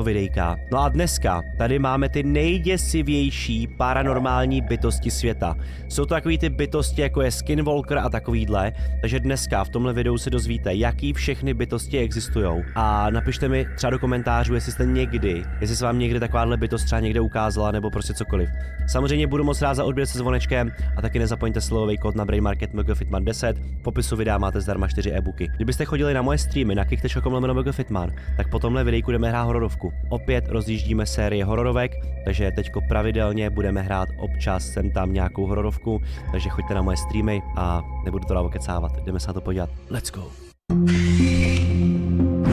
videjka. No a dneska tady máme ty nejděsivější paranormální bytosti světa. Jsou to takový ty bytosti, jako je Skinwalker a takovýhle, takže dneska v tomhle videu se dozvíte, jaký všechny bytosti existujou. A napište mi třeba do komentářů, jestli se vám někdy takováhle bytost třeba někde ukázala, nebo prostě cokoliv. Samozřejmě budu moc rád za odběr se zvonečkem a taky nezapomeňte slovový kód na Brain Market MGFitman10. V popisu videa máte zdarma 4 e-booky. Kdybyste chodili na moje streamy na kick.com/MGFitman, tak po tomhle videjku jdeme hrát hororovku. Opět rozjíždíme série hororovek, takže teďko pravidelně budeme hrát občas sem tam nějakou hororovku, takže choďte na moje streamy a nebudu to dál kecávat. Jdeme se na to podívat. Let's go.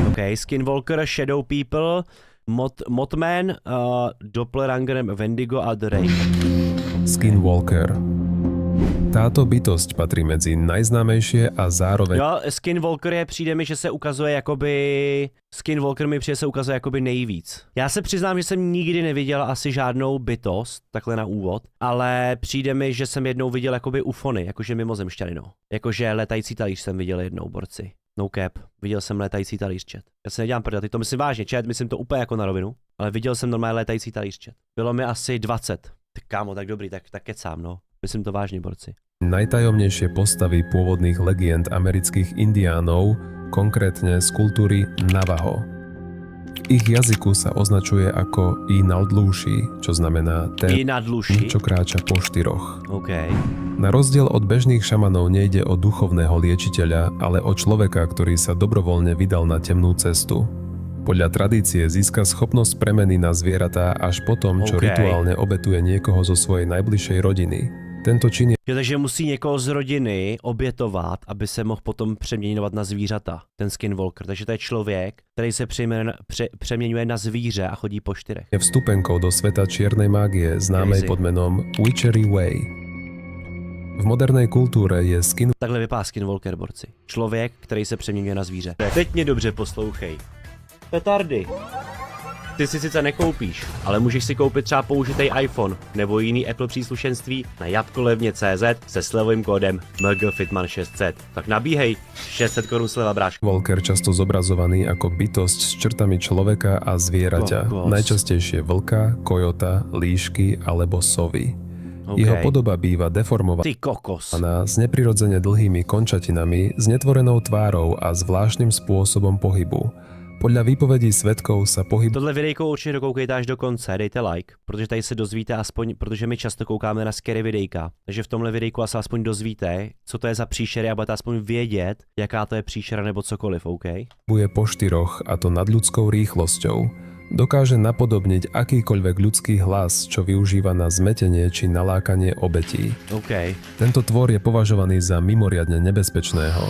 OK, Skinwalker, Shadow People, Mothman, Doppelganger, Wendigo a The Ray. Skinwalker. Táto bytosť patrí medzi najznámejšie a zároveň... Jo, Skinwalker přijde mi, že se ukazuje jakoby... Skinwalker mi přijde se ukazuje jakoby nejvíc. Já se přiznám, že jsem nikdy neviděl asi žádnou bytost, takhle na úvod, ale přijde mi, že jsem jednou viděl jakoby ufony, jakože mimozemšťany, no. Jakože letající talíř jsem viděl jednou, borci. No cap, viděl jsem letající talíř, chat. Já se nedělám prdel, teď to myslím vážně, chat, myslím to úplně jako na rovinu, ale viděl jsem normálně letající talíř, chat. Bylo mi asi 20. Tak kámo, tak dobrý, tak kecám, no. Myslím to vážne, borci. Najtajomnejšie postavy pôvodných legend amerických indiánov, konkrétne z kultúry Navajo. V ich jazyku sa označuje ako Inaldlushi, čo znamená ten, čo kráča po štyroch. Okay. Na rozdiel od bežných šamanov nejde o duchovného liečiteľa, ale o človeka, ktorý sa dobrovoľne vydal na temnú cestu. Podľa tradície získa schopnosť premeny na zvieratá až potom, čo rituálne obetuje niekoho zo svojej najbližšej rodiny. Tento čin je... Jo, takže musí někoho z rodiny obětovat, aby se mohl potom přeměňovat na zvířata, ten Skinwalker. Takže to je člověk, který se přeměňuje na zvíře a chodí po čtyřech. Je vstupenkou do sveta čiernej mágie, známej pod menom Witchery Way. V modernej kultúre je Takhle vypadá Skinwalker, borci. Člověk, který se přeměňuje na zvíře. Teď mě dobře poslouchej. Petardy. Ty si sice nekoupíš, ale můžeš si koupit třeba použitý iPhone nebo jiný Apple příslušenství na jabkolevně.cz se slevovým kódem MGFitman600. Tak nabíhej, 600 korun sleva, bráško. Walker často zobrazovaný ako bytosť s črtami človeka a zvieraťa, najčastejšie vlka, kojota, líšky alebo sovy. Jeho podoba býva deformovaná s neprirodzene dlhými končatinami, s netvorenou tvárou a zvláštnym spôsobom pohybu. Podľa výpovedí svedkov sa pohyb... Tohle videjko určitě dokoukejte až do konce, dejte like, protože tady se dozvíte aspoň, protože my často koukáme na scary videjka, takže v tomhle videjku se aspoň dozvíte, co to je za příšery a budete aspoň vědět, jaká to je příšera nebo cokoliv, OK? Bude po štyroch a to nadľudskou rýchlosťou. Dokáže napodobniť akýkoľvek ľudský hlas, čo využíva na zmetenie či nalákanie obetí. OK. Tento tvor je považovaný za mimoriadne nebezpečného.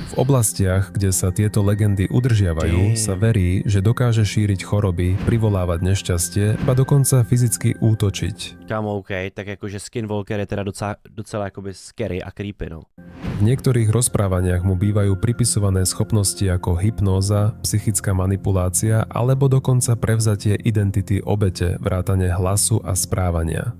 V oblastiach, kde sa tieto legendy udržiavajú, sa verí, že dokáže šíriť choroby, privolávať nešťastie a dokonca fyzicky útočiť. Kámo, OK, tak akože Skinwalker je teda docela akoby scary a creepy, no. V niektorých rozprávaniach mu bývajú pripisované schopnosti ako hypnóza, psychická manipulácia alebo dokonca prevzatie identity obete, vrátane hlasu a správania.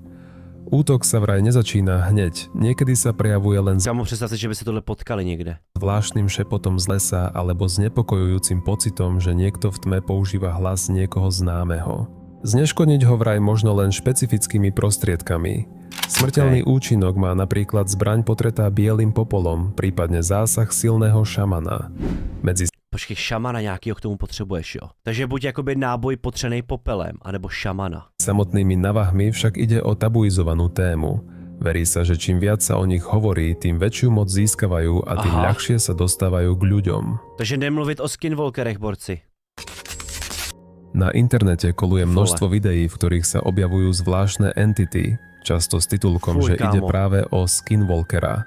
Útok sa vraj nezačína hneď, niekedy sa prejavuje len Kámo, predstavte, že by sa tohle potkali niekde. Zvláštnym šepotom z lesa alebo znepokojujúcim pocitom, že niekto v tme používa hlas niekoho známeho. Zneškodniť ho vraj možno len špecifickými prostriedkami. Smrteľný účinok má napríklad zbraň potretá bielým popolom, prípadne zásah silného šamana. Počkej, šamana nějakýho k tomu potřebuješ, jo? Takže buď jakoby náboj potřenej popelem, anebo šamana. Samotnými navahmi však ide o tabuizovanú tému. Verí sa, že čím viac sa o nich hovorí, tým väčšiu moc získavajú a tým ľahšie sa dostávajú k ľuďom. Takže nemluvit o Skinwalkerech, borci. Na internete koluje množstvo videí, v ktorých sa objavujú zvláštne entity, často s titulkom, že ide práve o Skinwalkera.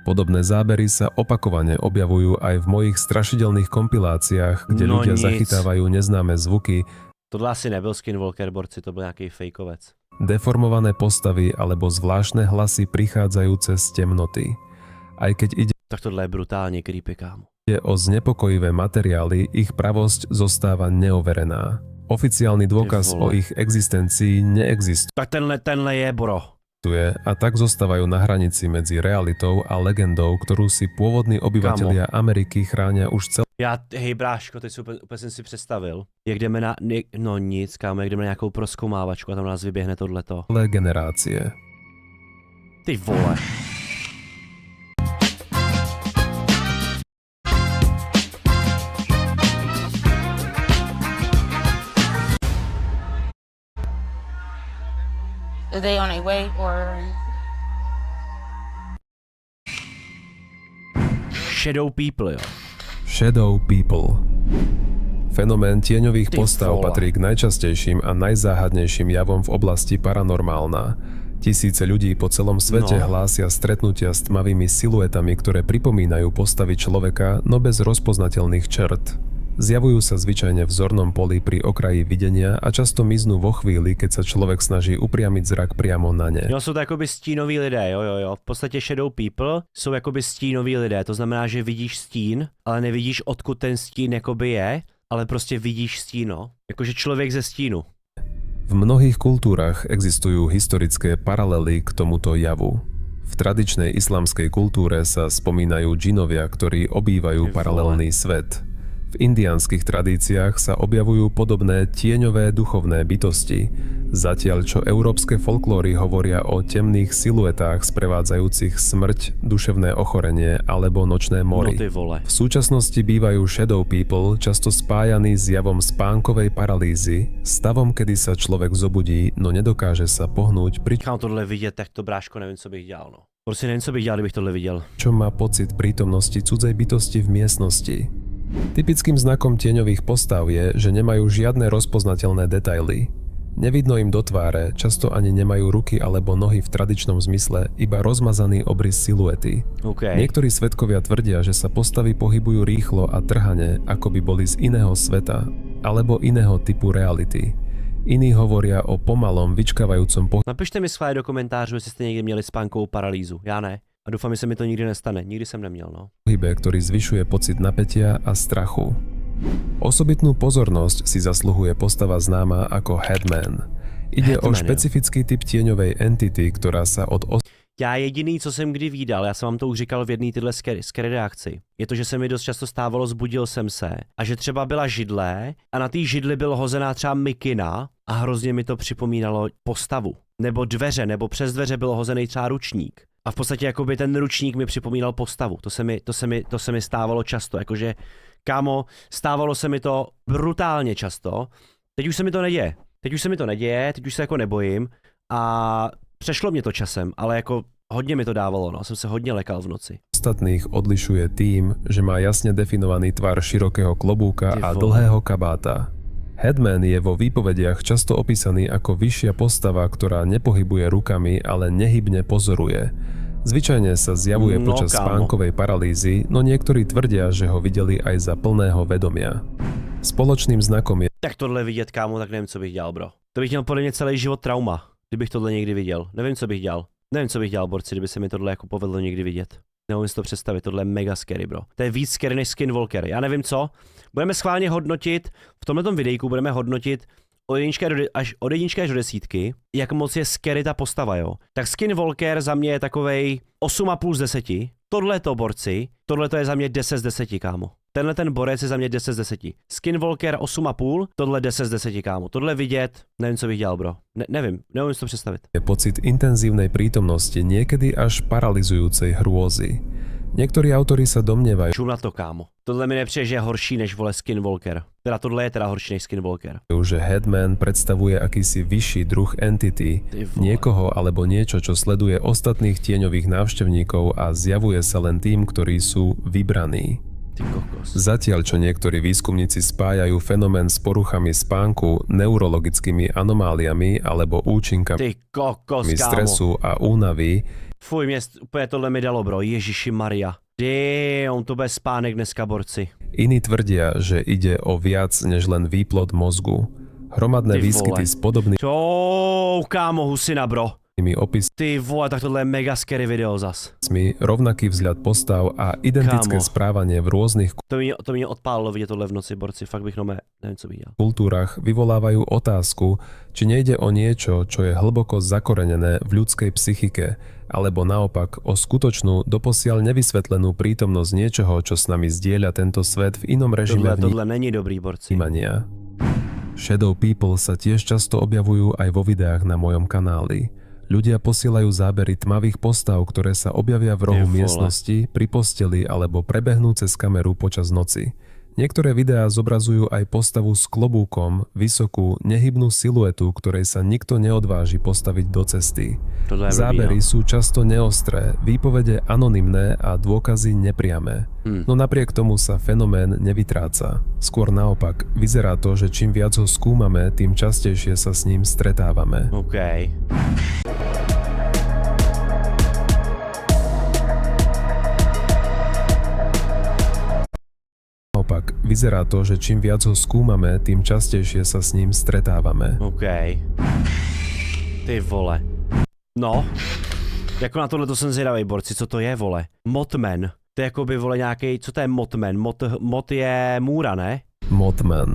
Podobné zábery sa opakovane objavujú aj v mojich strašidelných kompiláciách, kde ľudia zachytávajú neznáme zvuky. Tohle asi nebyl Skinwalker, borci, to byl nejaký fejkovec. Deformované postavy alebo zvláštne hlasy prichádzajúce z temnoty. Aj keď ide... Tak tohle je brutálne creepy, kámo. Ide o znepokojivé materiály, ich pravosť zostáva neoverená. Oficiálny dôkaz o ich existencii neexistuje. Tak tenhle je, bro. a tak zostávajú na hranici medzi realitou a legendou, ktorú si pôvodní obyvatelia Ameriky chránia už celé hej bráško, teď úplně jsem si představil, jak jdeme na, no nic, kámo, jak jdeme na nějakou prozkoumávačku a tam nás vyběhne tohleto. generácie. Ty vole. Are they on a way or... Shadow people, jo. Shadow people. Fenomén tieňových postav patrí k najčastejším a najzáhadnejším javom v oblasti paranormálna. Tisíce ľudí po celom svete hlásia stretnutia s tmavými siluetami, ktoré pripomínajú postavy človeka, no bez rozpoznateľných črt. Zjavujú sa zvyčajne v zornom poli pri okraji videnia a často miznú vo chvíli, keď sa človek snaží upriamiť zrak priamo na ne. Jo, jsou to jakoby stínoví lidé, jo. V podstatě shadow people jsou jakoby stínoví lidé, to znamená, že vidíš stín, ale nevidíš, odkud ten stín jakoby je, ale prostě vidíš stín, no. Jakože člověk ze stínu. V mnohých kultúrach existujú historické paralely k tomuto javu. V tradičnej islamskej kultúre sa spomínajú džinovia, ktorí obývajú paralelný svet. V indiánskych tradíciách sa objavujú podobné tieňové duchovné bytosti, zatiaľ čo európske folklóry hovoria o temných siluetách sprevádzajúcich smrť, duševné ochorenie alebo nočné mory. V súčasnosti bývajú shadow people často spájaní s javom spánkovej paralýzy, stavom, kedy sa človek zobudí, no nedokáže sa pohnúť, Kam tohle vidět, tak to bráško, nevím, co bych dělal, no. Prostě nevím, co bych dělal, kdybych tohle viděl. Čo má pocit prítomnosti cudzej bytosti v miestnosti. Typickým znakom tieňových postav je, že nemajú žiadne rozpoznateľné detaily. Nevidno im do tváre, často ani nemajú ruky alebo nohy v tradičnom zmysle, iba rozmazaný obrys siluety. Niektorí svedkovia tvrdia, že sa postavy pohybujú rýchlo a trhane, ako by boli z iného sveta, alebo iného typu reality. Iní hovoria o pomalom, vyčkávajúcom pohybu. Napište mi schválně do komentářů, jestli jste někdy měli spánkovou paralýzu. Já ne. A dúfam, že sa mi to nikdy nestane. Nikdy som neměl, no. Pohybe, ktorý zvyšuje pocit napätia a strachu. Osobitnú pozornosť si zasluhuje postava známa ako Headman. Ide o špecifický typ tieňovej entity, ktorá sa od Já jediný, co jsem kdy vídal, já jsem vám to už říkal v jedné tyhle scary reakci, je to, že se mi dost často stávalo, zbudil jsem se a že třeba byla židle a na té židli byla hozená třeba mikina a hrozně mi to připomínalo postavu. Nebo dveře, nebo přes dveře byl hozený třeba ručník. A v podstatě jakoby ten ručník mi připomínal postavu. To se mi stávalo často. Jakože, kámo, stávalo se mi to brutálně často. Teď už se mi to neděje. Teď už se jako nebojím. A přešlo mě to časem, ale jako hodně mi to dávalo, no. Jsem se hodně lekal v noci. Ostatných odlišuje tým, že má jasne definovaný tvar širokého klobúka a dlhého kabáta. Headman je vo výpovediach často opísaný ako vyššia postava, ktorá nepohybuje rukami, ale nehybne pozoruje. Zvyčajne sa zjavuje počas spánkovej paralýzy, no niektorí tvrdia, že ho videli aj za plného vedomia. Spoločným znakom je... Tak tohle vidět, kámo, tak nevím, co bych dělal, bro. To bych měl podle mě celý život trauma, kdybych tohle někdy viděl. Nevím, co bych dělal. Nevím, co bych dělal, borci, kdyby se mi tohle jako povedlo někdy vidět. Neumím si to představit, tohle je mega scary, bro. To je víc scary než Skinwalker. Já nevím co. Budeme schválně hodnotit, v tomhletom videjku budeme hodnotit od jedničky až do desítky, jak moc je scary ta postava, jo. Tak Skinwalker za mě je takovej 8,5 z 10. Tohleto, borci, tohleto je za mě 10 z 10, kámo. Tenhle ten borec je za mě 10 z 10. Skinwalker 8,5, tohle 10 z 10, kámo. Tohle vidět, nevím, co bych dělal, bro. Nevím si to představit. Je pocit intenzívnej prítomnosti, niekedy až paralizujúcej hrôzy. Niektorí autori sa domnievajú, Čum na to, kámo. Tohle mi nepřijde, že je horší než vole Skinwalker. Teda tohle je teda horší než Skinwalker. Že Headman predstavuje akýsi vyšší druh entity, niekoho alebo niečo, čo sleduje ostatných tieňových návštevníkov a zjavuje sa len tým, ktorí sú vybraní. Zatiaľ, čo niektorí výskumníci spájajú fenomén s poruchami spánku, neurologickými anomáliami alebo účinkami stresu a únavy. Fuj, mě úplně tohle mi dalo, bro. Ježiši Maria. On to bude spánek dneska, borci. Iní tvrdia, že ide o viac než len výplod mozgu. Hromadné výskyty s podobným... Kámo, husina, bro. Ty vole, tak tohle je mega scary video zas. Rovnaký vzhľad postav a identické správanie v rôznych To mě odpálilo vidět tohle v noci, borci, fakt bych nevím, co viděl. Kultúrach vyvolávajú otázku, či nejde o niečo, čo je hlboko zakorenené v ľudskej psychike, alebo naopak o skutočnú, doposiaľ nevysvetlenú prítomnosť niečoho, čo s nami zdieľa tento svet v inom režime Tohle není dobrý, borci. vnímania. Shadow people sa tiež často objavujú aj vo videách na mojom kanáli. Ľudia posielajú zábery tmavých postav, ktoré sa objavia v rohu miestnosti, pri posteli alebo prebehnú cez kameru počas noci. Niektoré videá zobrazujú aj postavu s klobúkom, vysokú, nehybnú siluetu, ktorej sa nikto neodváži postaviť do cesty. Zábery sú často neostré, výpovede anonymné a dôkazy nepriame. No napriek tomu sa fenomén nevytráca. Skôr naopak, vyzerá to, že čím viac ho skúmame, tým častejšie sa s ním stretávame. Vyzerá to, že čím viac ho skúmame, tým častejšie sa s ním stretávame. Ty vole. No. Jako na tohle to jsem zvědavej, borci, co to je, vole? Mothman. To je jakoby, vole, nějaký, co to je Mothman? Mot je můra, ne? Mothman.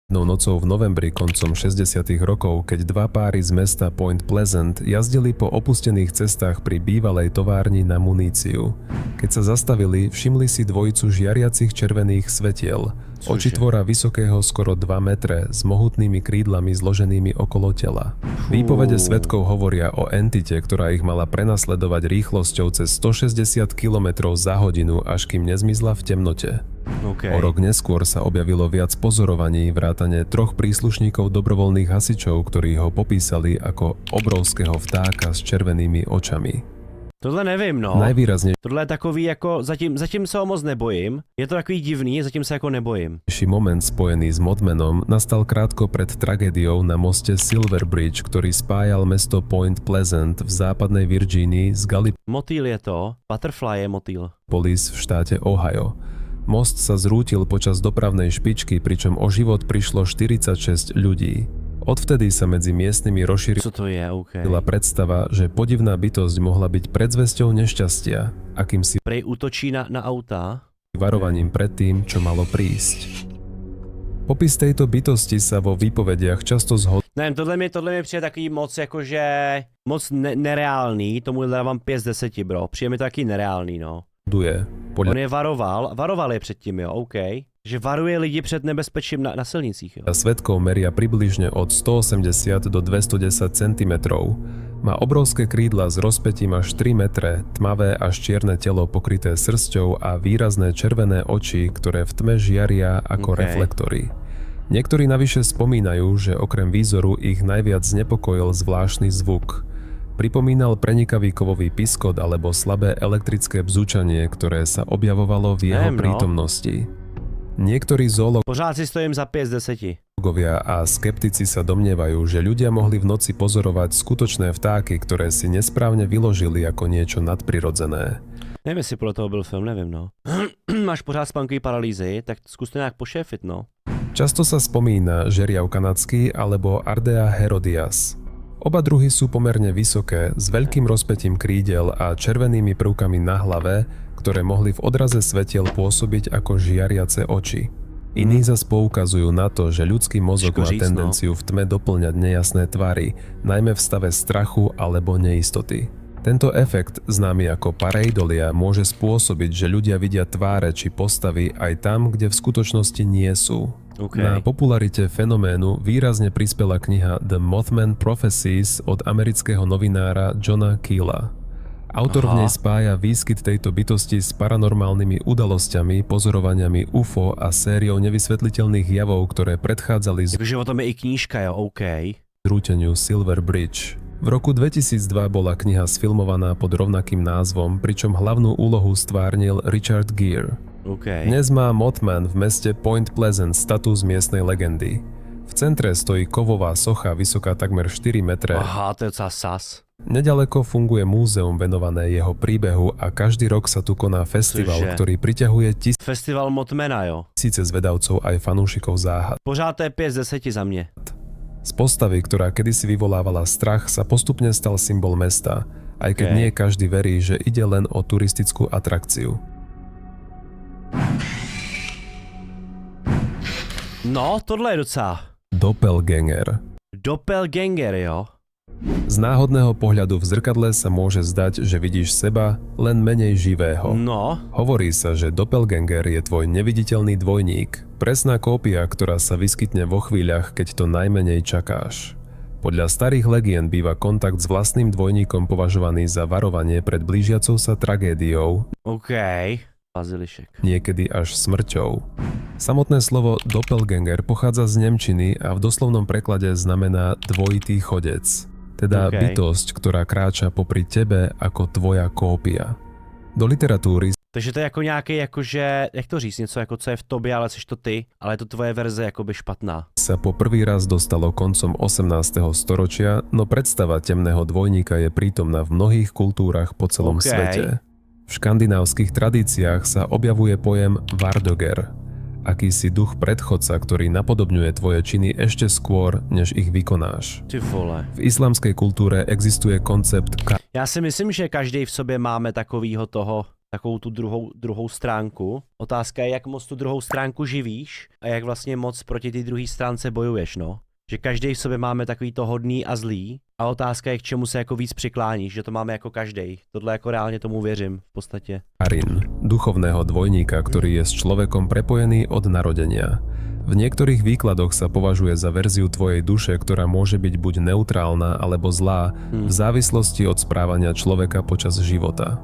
Nocou v novembri koncom 60. rokov, keď dva páry z mesta Point Pleasant jazdili po opustených cestách pri bývalej továrni na muníciu. Keď sa zastavili, všimli si dvojicu žiariacich červených svetiel, očitvora vysokého skoro 2 metre s mohutnými krídlami zloženými okolo tela. Výpovede svedkov hovoria o entite, ktorá ich mala prenasledovať rýchlosťou cez 160 km za hodinu, až kým nezmizla v temnote. O rok neskôr sa objavilo viac pozorovaní vrátane 3 príslušníkov dobrovoľných hasičov, ktorí ho popísali ako obrovského vtáka s červenými očami. Tohle nevím, no. Tohle je takový jako, zatím se ho moc nebojím. Je to takový divný, zatím se jako nebojím. Moment spojený s Mothmanom nastal krátko pred tragédiou na moste Silver Bridge, ktorý spájal mesto Point Pleasant v západnej Virgínii s Motýl je to, Butterfly je motýl. Police v štáte Ohio. Most sa zrútil počas dopravnej špičky, pričom o život prišlo 46 ľudí. Odvtedy sa medzi miestnymi rozšírila predstava, že podivná bytosť mohla byť predzvesťou nešťastia, akýmsi prej útočí na autá, varovaním pred tým, čo malo prísť. Popis tejto bytosti sa vo výpovediach často zhoduje. Nevím, tohle mi přijde takový moc jakože moc nereálný, tomu dávám 5 z 10, bro. Přijde mi to taky nereálný, no. On je varoval je před tím, jo, OK. Že varuje lidi před nebezpečím na silnicích, jo. Svedkov meria približne od 180 do 210 cm. Má obrovské krídla s rozpätím až 3 metre, tmavé až čierne telo pokryté srsťou a výrazné červené oči, ktoré v tme žiaria ako reflektory. Niektorí navyše spomínajú, že okrem výzoru ich najviac znepokojil zvláštny zvuk. Pripomínal prenikavý kovový piskot alebo slabé elektrické bzučanie, ktoré sa objavovalo v jeho prítomnosti. Niektorí Pořád si stojím za 5 z 10. Zoológovia a skeptici sa domnievajú, že ľudia mohli v noci pozorovať skutočné vtáky, ktoré si nesprávne vyložili ako niečo nadprirodzené. Neviem, jestli podľa toho byl film, neviem, no. Máš pořád spánkový paralýzy, tak skús to nejak pošéfit, no. Často sa spomína žeriav kanadský alebo Ardea herodias. Oba druhy sú pomerne vysoké, s veľkým rozpätím krídel a červenými prvkami na hlave, ktoré mohli v odraze svetiel pôsobiť ako žiariace oči. Iní zas poukazujú na to, že ľudský mozog má tendenciu v tme doplňať nejasné tvary, najmä v stave strachu alebo neistoty. Tento efekt, známy ako pareidolia, môže spôsobiť, že ľudia vidia tváre či postavy aj tam, kde v skutočnosti nie sú. Na popularite fenoménu výrazne prispela kniha The Mothman Prophecies od amerického novinára Johna Keela. Autor v nej spája výskyt tejto bytosti s paranormálnymi udalosťami, pozorovaniami UFO a sériou nevysvetliteľných javov, ktoré predchádzali Takže o tom je i knížka, jo, OK. Zrúteniu Silver Bridge. V roku 2002 bola kniha sfilmovaná pod rovnakým názvom, pričom hlavnú úlohu stvárnil Richard Gere. Dnes má Mothman v meste Point Pleasant status miestnej legendy. V centre stojí kovová socha vysoká takmer 4 metre. Aha, to je docela sas. Nedaleko funguje múzeum venované jeho príbehu a každý rok sa tu koná festival, ktorý priťahuje Festival Motmana, jo. tisíce zvedavcov aj fanúšikov záhad. Pořád to je 5 z 10 za mne. Z postavy, ktorá kedysi vyvolávala strach, sa postupne stal symbol mesta, aj keď nie každý verí, že ide len o turistickú atrakciu. No, tohle je docela. Doppelganger. Doppelganger, jo. Z náhodného pohľadu v zrkadle sa môže zdať, že vidíš seba, len menej živého. No. Hovorí sa, že doppelganger je tvoj neviditeľný dvojník, presná kópia, ktorá sa vyskytne vo chvíľach, keď to najmenej čakáš. Podľa starých legend býva kontakt s vlastným dvojníkom považovaný za varovanie pred blížiacou sa tragédiou. OK. Bazilišek. Niekedy až smrťou. Samotné slovo doppelganger pochádza z nemčiny a v doslovnom preklade znamená dvojitý chodec. Teda bytosť, ktorá kráča popri tebe ako tvoja kópia. Do literatúry Takže to je jako nějaký, jakože, jak to říct, něco jako co je v tobě, ale jsi to ty, ale je to tvoje verze jakoby špatná. Sa po prvý raz dostalo koncom 18. storočia, no predstava temného dvojníka je prítomná v mnohých kultúrach po celom svete. V škandinávskych tradíciách sa objavuje pojem Vardoger, akýsi duch predchodca, ktorý napodobňuje tvoje činy ešte skôr, než ich vykonáš. Ty vole. V islamskej kultúre existuje koncept Já si myslím, že každý v sobě máme takovýho toho, takovou tu druhou stránku. Otázka je, jak moc tu druhou stránku živíš a jak vlastně moc proti té druhé stránce bojuješ, no. Že každý v sobě máme takový to hodný a zlý a otázka je, k čemu se jako víc přikláníš, že to máme jako každý. Tohle jako reálně tomu věřím v podstatě. Karin, duchovného dvojníka, ktorý je s človekom prepojený od narodenia. V niektorých výkladoch sa považuje za verziu tvojej duše, ktorá môže byť buď neutrálna alebo zlá, v závislosti od správania človeka počas života.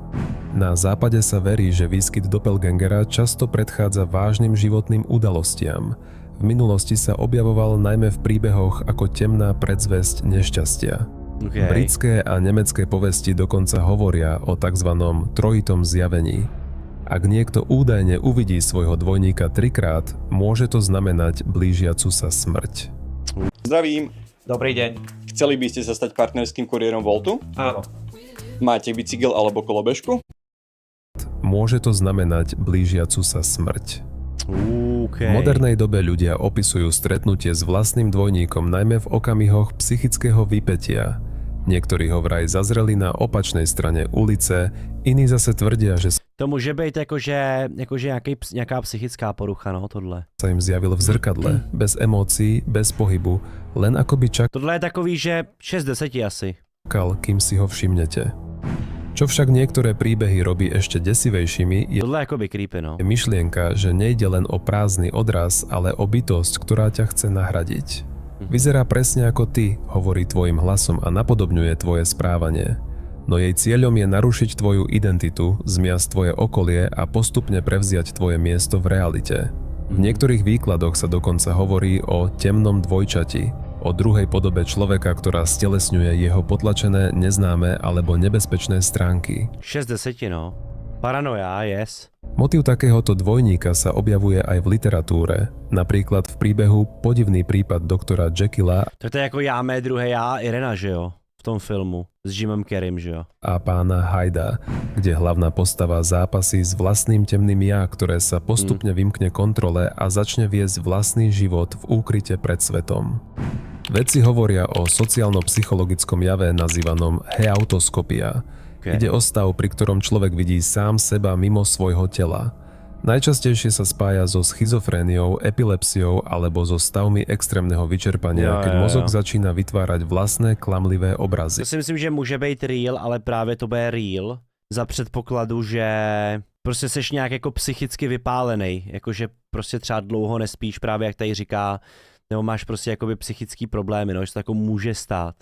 Na západe sa verí, že výskyt doppelgangera často predchádza vážnym životným udalostiam. V minulosti sa objavoval najmä v príbehoch ako temná predzvesť nešťastia. Britské a nemecké povesti dokonca hovoria o tzv. Trojitom zjavení. Ak niekto údajne uvidí svojho dvojníka 3-krát, môže to znamenať blížiacu sa smrť. Zdravím. Dobrý deň. Chceli by ste sa stať partnerským kuriérom Voltu? Áno. Máte bicykel alebo kolobežku? Môže to znamenať blížiacu sa smrť. V modernej dobe ľudia opisujú stretnutie s vlastným dvojníkom najmä v okamihoch psychického vypätia. Niektorí ho vraj zazreli na opačnej strane ulice, iní zase tvrdia, že to může být jakože nějaká psychická porucha, no, tohle. Sa im zjavil v zrkadle, bez emócií, bez pohybu, len akoby Tohle je takový, že 6 z 10 asi. Čakal, kým si ho všimnete. Čo však niektoré príbehy robí ešte desivejšími, je tohle akoby creepy, no. myšlienka, že nejde len o prázdny odraz, ale o bytosť, ktorá ťa chce nahradiť. Vyzerá presne ako ty, hovorí tvojim hlasom a napodobňuje tvoje správanie. No jej cieľom je narušiť tvoju identitu, zmiasť tvoje okolie a postupne prevziať tvoje miesto v realite. V niektorých výkladoch sa dokonca hovorí o temnom dvojčati, o druhej podobe človeka, ktorá stelesňuje jeho potlačené, neznáme alebo nebezpečné stránky. 6 z 10, no. Paranoja, yes. Motív takéhoto dvojníka sa objavuje aj v literatúre, napríklad v príbehu Podivný prípad doktora Jekylla. To je jako já, mé druhé já, Irena, že jo? V tom filmu s Jimem Carreym, že jo? A pána Hyda, kde hlavná postava zápasí s vlastným temným ja, ktoré sa postupne vymkne kontrole a začne viesť vlastný život v úkryte pred svetom. Vedci hovoria o sociálno-psychologickom jave nazývanom heautoskopia. Ide o stav, pri ktorom človek vidí sám seba mimo svojho tela. Najčastejšie sa spája so schizofréniou, epilepsiou alebo so stavmi extrémneho vyčerpania, keď mozog začína vytvárať vlastné klamlivé obrazy. To si myslím, že může být real, ale právě to bude real za předpokladu, že prostě seš nějak jako psychicky vypálený, jakože prostě třeba dlouho nespíš, právě jak tady říká, nebo máš prostě jakoby psychický problémy, no, že to jako může stát.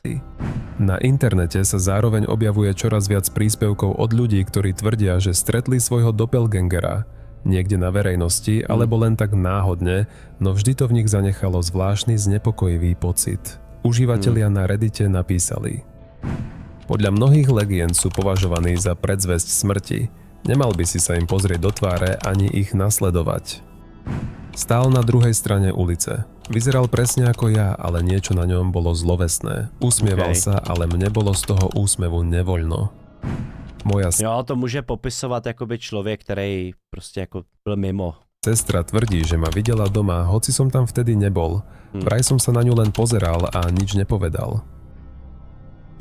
Na internete sa zároveň objavuje čoraz viac príspevkov od ľudí, ktorí tvrdia, že stretli svojho doppelgangera niekde na verejnosti alebo len tak náhodne, no vždy to v nich zanechalo zvláštny znepokojivý pocit. Užívatelia na Reddite napísali: Podľa mnohých legend sú považovaní za predzvesť smrti. Nemal by si sa im pozrieť do tváre ani ich nasledovať. Stál na druhej strane ulice. Vyzeral presne ako ja, ale niečo na ňom bolo zlovesné. Usmieval sa, ale mne bolo z toho úsmevu nevoľno. Jo, to môže popisovať akoby človek, ktorý proste ako byl mimo. Sestra tvrdí, že ma videla doma, hoci som tam vtedy nebol. Vraj som sa na ňu len pozeral a nič nepovedal.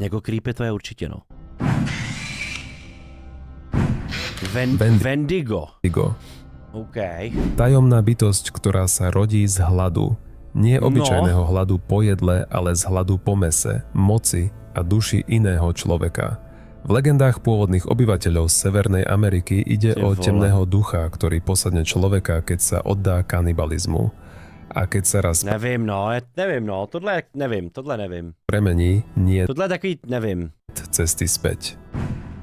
Jako creepy to je určite, no. Wendigo. OK. Tajomná bytosť, ktorá sa rodí z hladu. Nie obyčajného hladu po jedle, ale z hladu po mese, moci a duši iného človeka. V legendách pôvodných obyvateľov Severnej Ameriky ide o temného ducha, ktorý posadne človeka, keď sa oddá kanibalizmu. A keď sa raz nevím, tohle nevím. Premení, nie tohle takový, nevím. Cesty späť.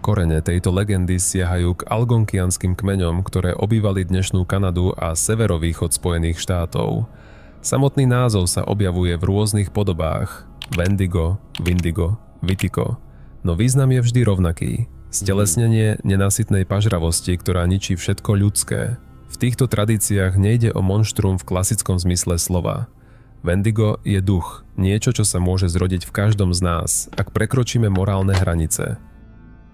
Korene tejto legendy siahajú k algonkianským kmeňom, ktoré obývali dnešnú Kanadu a severovýchod Spojených štátov. Samotný názov sa objavuje v rôznych podobách. Wendigo, Windigo, Witico. No význam je vždy rovnaký. Stelesnenie nenasytnej pažravosti, ktorá ničí všetko ľudské. V týchto tradíciách nejde o monštrum v klasickom zmysle slova. Wendigo je duch, niečo, čo sa môže zrodiť v každom z nás, ak prekročíme morálne hranice.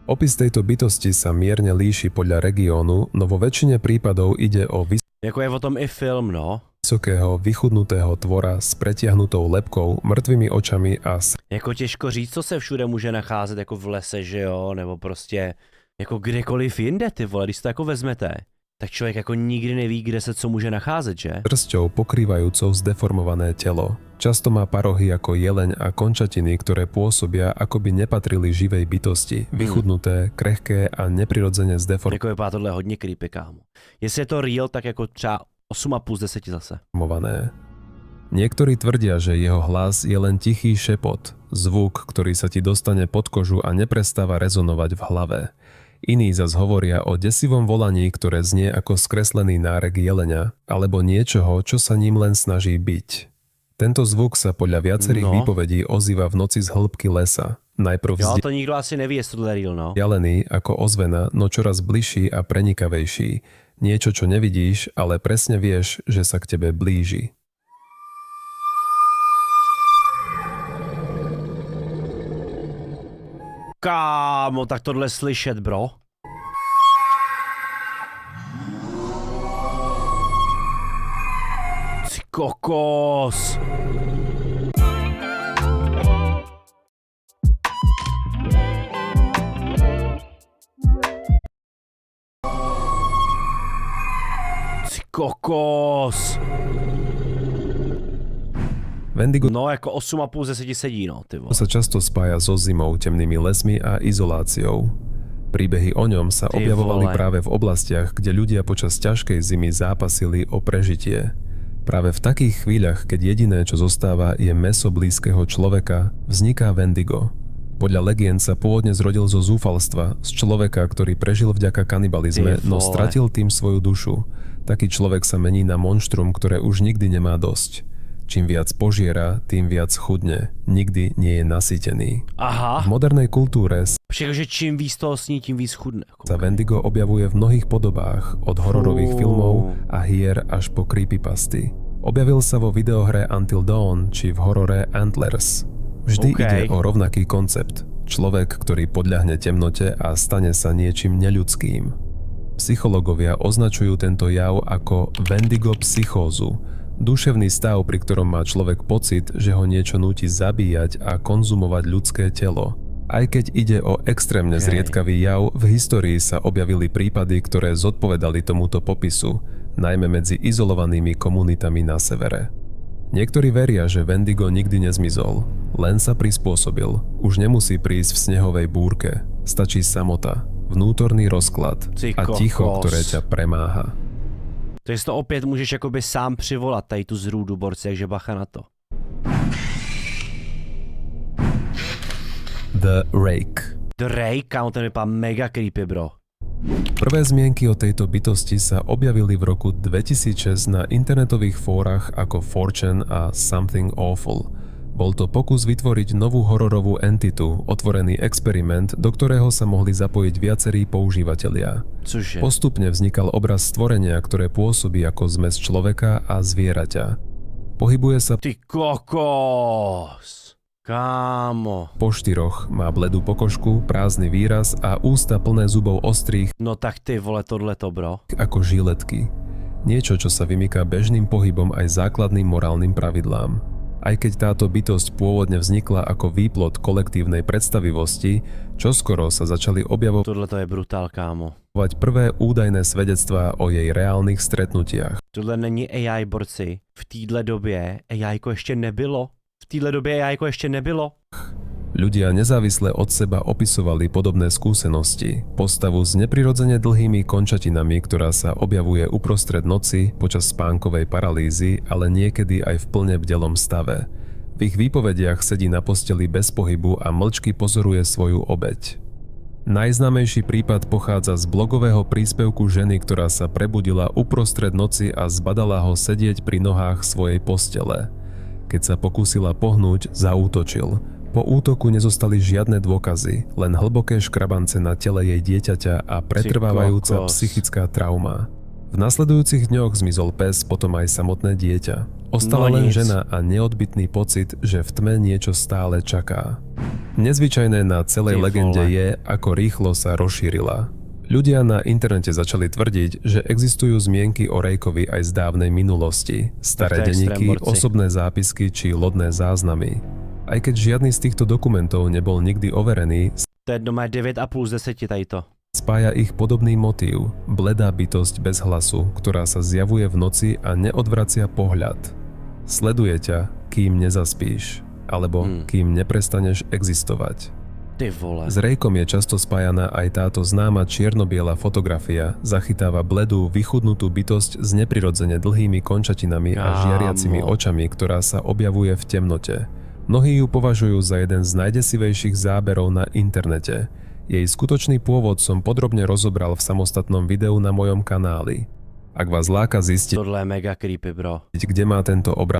Opis tejto bytosti sa mierne líši podľa regiónu, no vo väčšine prípadov ide o Jako je o tom i film, no. Vysokého, vychudnutého tvora s pretiahnutou lebkou, mŕtvými očami a Jako těžko říct, co se všude může nacházet, jako v lese, že jo, nebo prostě jako kdekoliv jinde, ty vole, když to jako vezmete. Tak človek ako nikdy neví, kde sa co môže nacházet, že? Prsťou pokrývajúcou zdeformované telo. Často má parohy ako jeleň a končatiny, ktoré pôsobia, ako by nepatrili živej bytosti. Vychudnuté, krehké a neprirodzene zdeformované. Jako vypadá tohle hodně creepy, kámo. Jestli je to real, tak jako třeba 8,5 z 10 zase. Niektorí tvrdia, že jeho hlas je len tichý šepot, zvuk, ktorý sa ti dostane pod kožu a neprestáva rezonovať v hlave. Iní zas hovoria o desivom volaní, ktoré znie ako skreslený nárek jelenia, alebo niečoho, čo sa ním len snaží byť. Tento zvuk sa podľa viacerých výpovedí ozýva v noci z hĺbky lesa. Najprv to nikto asi nevie, jestli to je real, no. Vzdialený ako ozvena, no čoraz bližší a prenikavejší. Niečo, čo nevidíš, ale presne vieš, že sa k tebe blíži. Kámo, tak tohle slyšet, bro. Ty kokos. Ty kokos. Wendigo no jako 8,5 ze 10 sedí, no, ty vole. Sa často spája so zimou, temnými lesmi a izoláciou. Príbehy o ňom sa objavovali práve v oblastiach, kde ľudia počas ťažkej zimy zápasili o prežitie. Práve v takých chvíľach, keď jediné, čo zostáva, je mäso blízkeho človeka, vzniká Wendigo. Podľa legend sa pôvodne zrodil zo zúfalstva, z človeka, ktorý prežil vďaka kanibalizme, no stratil tým svoju dušu. Taký človek sa mení na monštrum, ktoré už nikdy nemá dosť. Čím viac požiera, tým viac chudne. Nikdy nie je nasýtený. Aha. V modernej kultúre že čím víc toho sní, tím víc chudne. Sa Wendigo objavuje v mnohých podobách, od hororových filmov a hier až po creepypasty. Objavil sa vo videohre Until Dawn či v horore Antlers. Vždy ide o rovnaký koncept. Človek, ktorý podľahne temnote a stane sa niečím neľudským. Psychológovia označujú tento jav ako Wendigo psychózu. Duševný stav, pri ktorom má človek pocit, že ho niečo núti zabíjať a konzumovať ľudské telo. Aj keď ide o extrémne zriedkavý jav, v histórii sa objavili prípady, ktoré zodpovedali tomuto popisu, najmä medzi izolovanými komunitami na severe. Niektorí veria, že Wendigo nikdy nezmizol, len sa prispôsobil. Už nemusí prísť v snehovej búrke, stačí samota, vnútorný rozklad a ticho, ktoré ťa premáha. Takže to opět můžeš jakoby sám přivolat tady tu zrůdu, borci, takže bacha na to. The Rake. The Rake, kámo, ten vypadá mega creepy, bro. Prvé zmienky o tejto bytosti sa objavili v roku 2006 na internetových fórach ako 4chan a Something Awful. Bol to pokus vytvoriť novú hororovú entitu, otvorený experiment, do ktorého sa mohli zapojiť viacerí používatelia. Cože? Postupne vznikal obraz stvorenia, ktoré pôsobí ako zmes človeka a zvieraťa. Pohybuje sa Ty kokos. Kámo. po štyroch, má bledú pokožku, prázdny výraz a ústa plné zubov ostrých No tak ty vole tohleto, bro. ako žiletky. Niečo, čo sa vymyká bežným pohybom aj základným morálnym pravidlám. Aj keď táto bytosť pôvodne vznikla ako výplod kolektívnej predstavivosti, čoskoro sa začali objavovať Tohleto je brutál, kámo. prvé údajné svedectvá o jej reálnych stretnutiach. Tohle není AI, borci. V téhle době AIko ještě nebylo. V téhle době AIko ještě nebylo. Ľudia nezávisle od seba opisovali podobné skúsenosti. Postavu s neprirodzene dlhými končatinami, ktorá sa objavuje uprostred noci počas spánkovej paralýzy, ale niekedy aj v plne bdelom stave. V ich výpovediach sedí na posteli bez pohybu a mlčky pozoruje svoju obeť. Najznámejší prípad pochádza z blogového príspevku ženy, ktorá sa prebudila uprostred noci a zbadala ho sedieť pri nohách svojej postele. Keď sa pokúsila pohnúť, zaútočil. Po útoku nezostali žiadne dôkazy, len hlboké škrabance na tele jej dieťaťa a pretrvávajúca psychická trauma. V nasledujúcich dňoch zmizol pes, potom aj samotné dieťa. Ostala len žena a neodbytný pocit, že v tme niečo stále čaká. Nezvyčajné na celej legende je, ako rýchlo sa rozšírila. Ľudia na internete začali tvrdiť, že existujú zmienky o Rejkovi aj z dávnej minulosti, staré denníky, osobné zápisky či lodné záznamy. Aj keď žiadny z týchto dokumentov nebol nikdy overený, To je doma 9,5 z 10 tadyto. spája ich podobný motív, bledá bytosť bez hlasu, ktorá sa zjavuje v noci a neodvracia pohľad. Sleduje ťa, kým nezaspíš, alebo kým neprestaneš existovať. Ty vole. S Rejkom je často spájaná aj táto známa čierno-biela fotografia, zachytáva bledú, vychudnutú bytosť s neprirodzene dlhými končatinami a žiariacimi očami, ktorá sa objavuje v temnote. Mnohí ju považujú za jeden z najdesivejších záberov na internete. Jej skutočný pôvod som podrobne rozobral v samostatnom videu na mojom kanáli. Ak vás láka zistiť, Tohle je mega creepy, bro. kde má tento obraz